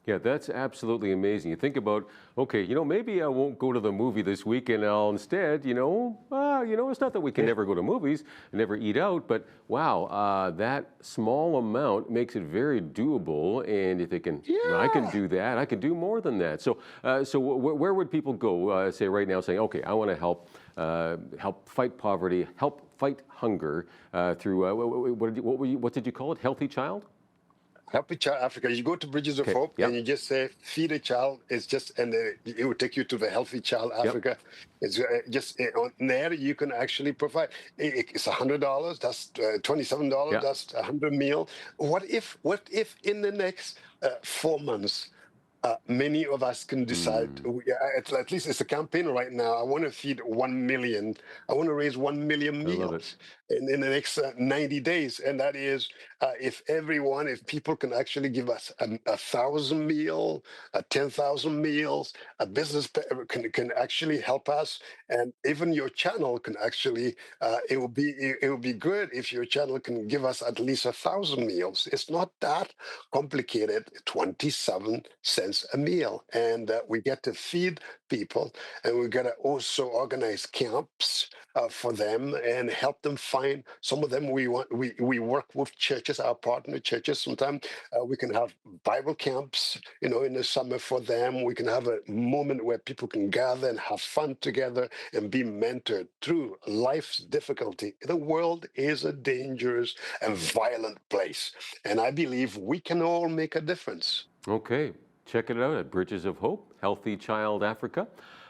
Yeah, that's absolutely amazing. You think about, okay, you know, maybe I won't go to the movie this weekend. I'll instead, it's not that we can never go to movies, never eat out, but wow, that small amount makes it very doable. And if they can, I can do that. I can do more than that. So, where would people go, say right now, saying, okay, I want to help fight poverty, help fight hunger through what did you call it? Healthy Child? Help a Child Africa. You go to Bridges of Hope and you just say, feed a child. It's just, and it will take you to the Healthy Child Africa. It's just on there you can actually provide. It's $100. That's $27. That's 100 meal. What if in the next 4 months, many of us can decide, at least it's a campaign right now, I want to feed 1 million. I want to raise 1 million meals in the next 90 days. And that is, if people can actually give us 1,000 meals, 10,000 meals, a business can actually help us. And even your channel can actually, it will be good if your channel can give us at least 1,000 meals. It's not that complicated, 27 cents a meal, and we get to feed people, and we got to also organize camps for them and help them find. Some of them we work with churches, our partner churches. Sometimes we can have Bible camps, in the summer for them. We can have a moment where people can gather and have fun together and be mentored through life's difficulty. The world is a dangerous and violent place, and I believe we can all make a difference. Okay. Check it out at Bridges of Hope, Healthy Child Africa.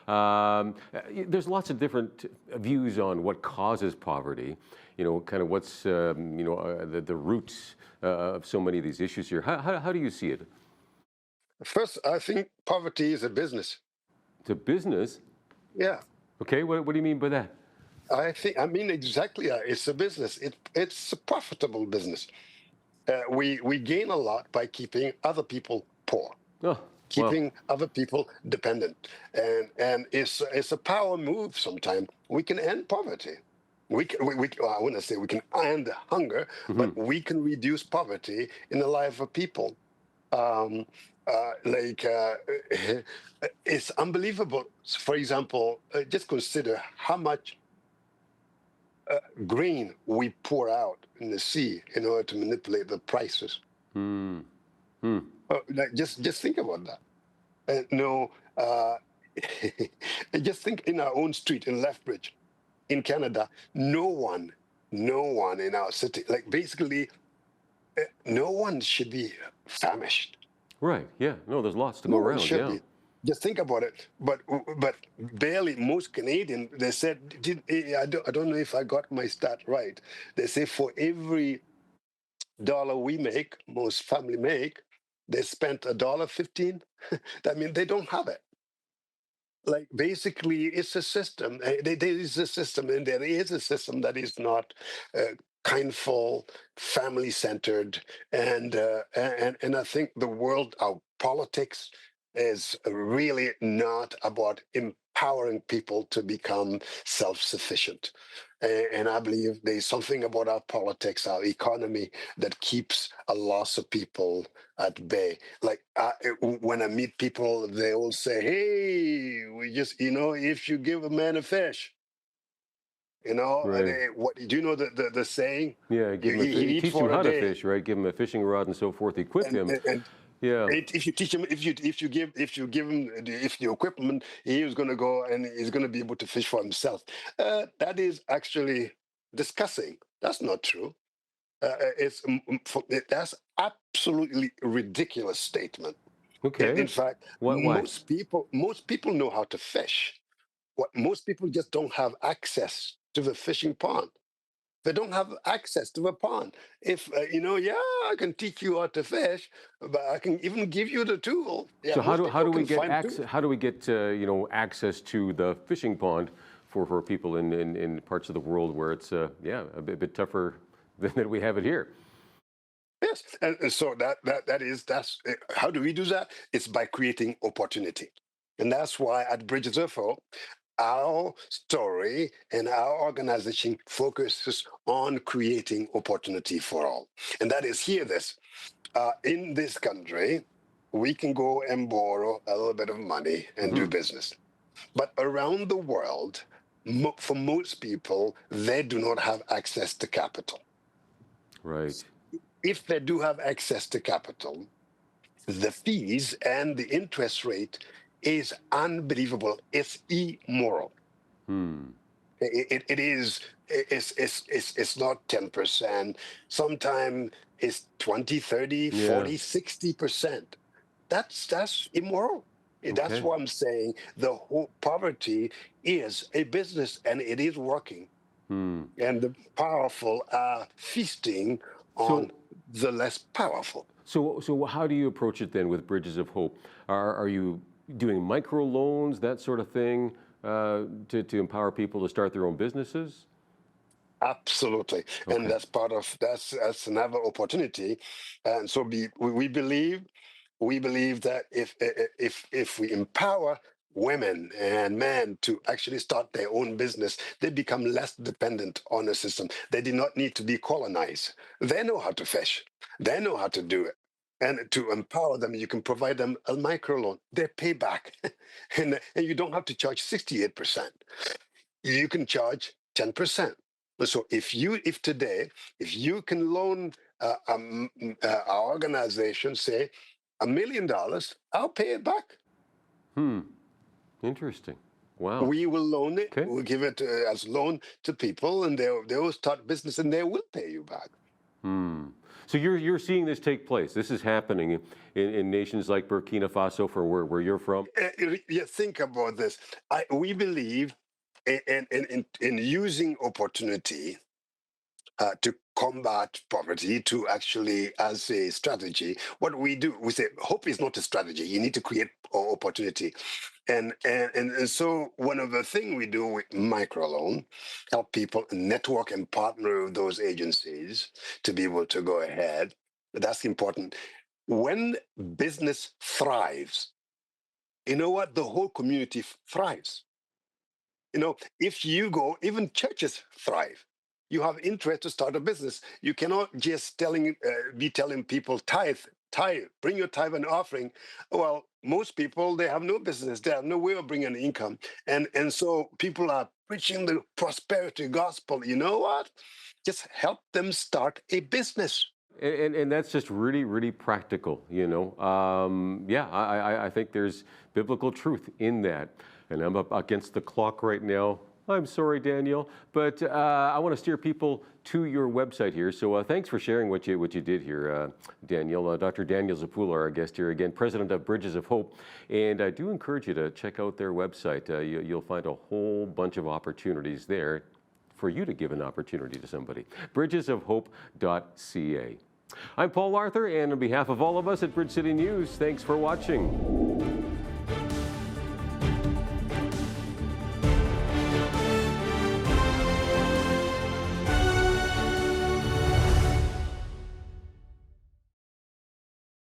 There's lots of different views on what causes poverty, kind of what's, the roots of so many of these issues here. How do you see it? First, I think poverty is a business. It's a business? Yeah. Okay, what do you mean by that? I mean exactly that. It's a business. It's a profitable business. We gain a lot by keeping other people poor. Keeping other people dependent, and it's a power move. Sometimes we can end poverty. I want to say we can end hunger, but we can reduce poverty in the life of people. It's unbelievable. For example, just consider how much grain we pour out in the sea in order to manipulate the prices. Just think about that. Just think in our own street in Lethbridge, in Canada, no one in our city, basically, no one should be famished. Right. Yeah. No, there's lots to go around. Yeah. Just think about it. But barely most Canadians, they said, I don't know if I got my stat right. They say for every dollar we make, most family make, they spent $1.15. That means they don't have it. Basically, it's a system. There is a system, and there is a system that is not kindful, family-centered, and I think the world, our politics, is really not about empowering people to become self-sufficient. And I believe there's something about our politics, our economy, that keeps a loss of people at bay. Like when I meet people, they all say, hey, we just, if you give a man a fish, Right. what do you know the saying? Yeah, give him He eat teach him for a how to day. fish, right? Give him a fishing rod and so forth. Equip him. And Yeah. if you teach him, if you give him the equipment, he is going to go and he's going to be able to fish for himself. That is actually disgusting. That's not true. That's absolutely ridiculous statement. Okay. In fact, Why? most people know how to fish. What most people just don't have access to the fishing pond. They don't have access to a pond. If I can teach you how to fish, but I can even give you the tool. Yeah, So most how do people we can get find access? tools. How do we get access to the fishing pond for people in parts of the world where it's a bit tougher than we have it here? Yes, and so that's how do we do that? It's by creating opportunity, and that's why at Bridges of Hope, our story and our organization focuses on creating opportunity for all, and that is hear this. In this country, we can go and borrow a little bit of money and do business. But around the world, for most people, they do not have access to capital. Right. If they do have access to capital, the fees and the interest rate is unbelievable. It's immoral. It's not 10%. Sometimes it's 20, 30, 40, 60%. That's immoral. That's Okay. what I'm saying. The whole poverty is a business and it is working. And the powerful are feasting on the less powerful. So how do you approach it then with Bridges of Hope? Are you doing micro loans, that sort of thing, to empower people to start their own businesses? Absolutely, and that's part of that's another opportunity, and so we believe that if we empower women and men to actually start their own business, they become less dependent on the system. They do not need to be colonized. They know how to fish. They know how to do it. And to empower them, you can provide them a microloan. They pay back, and you don't have to charge 68%. You can charge 10%. So if today you can loan our organization, say, $1 million, I'll pay it back. Interesting. Wow. We will loan it. We'll give it as loan to people, and they will start business, and they will pay you back. So you're seeing this take place. This is happening in nations like Burkina Faso, for where you're from. Yeah, think about this. We believe in using opportunity to combat poverty, to actually, as a strategy. What we do, we say, hope is not a strategy. You need to create opportunity. And so one of the things we do with microloan, help people network and partner with those agencies to be able to go ahead. That's important. When business thrives, you know what? The whole community thrives. If you go, even churches thrive. You have interest to start a business. You cannot just be telling people tithe, bring your tithe and offering. Well, most people, they have no business. They have no way of bringing income. And so people are preaching the prosperity gospel. You know what? Just help them start a business. And that's just really, really practical, I think there's biblical truth in that. And I'm up against the clock right now. I'm sorry, Daniel, but I want to steer people to your website here. So thanks for sharing what you did here, Daniel. Dr. Daniel Zapula, our guest here again, president of Bridges of Hope. And I do encourage you to check out their website. You'll find a whole bunch of opportunities there for you to give an opportunity to somebody. bridgesofhope.ca. I'm Paul Arthur, and on behalf of all of us at Bridge City News, thanks for watching.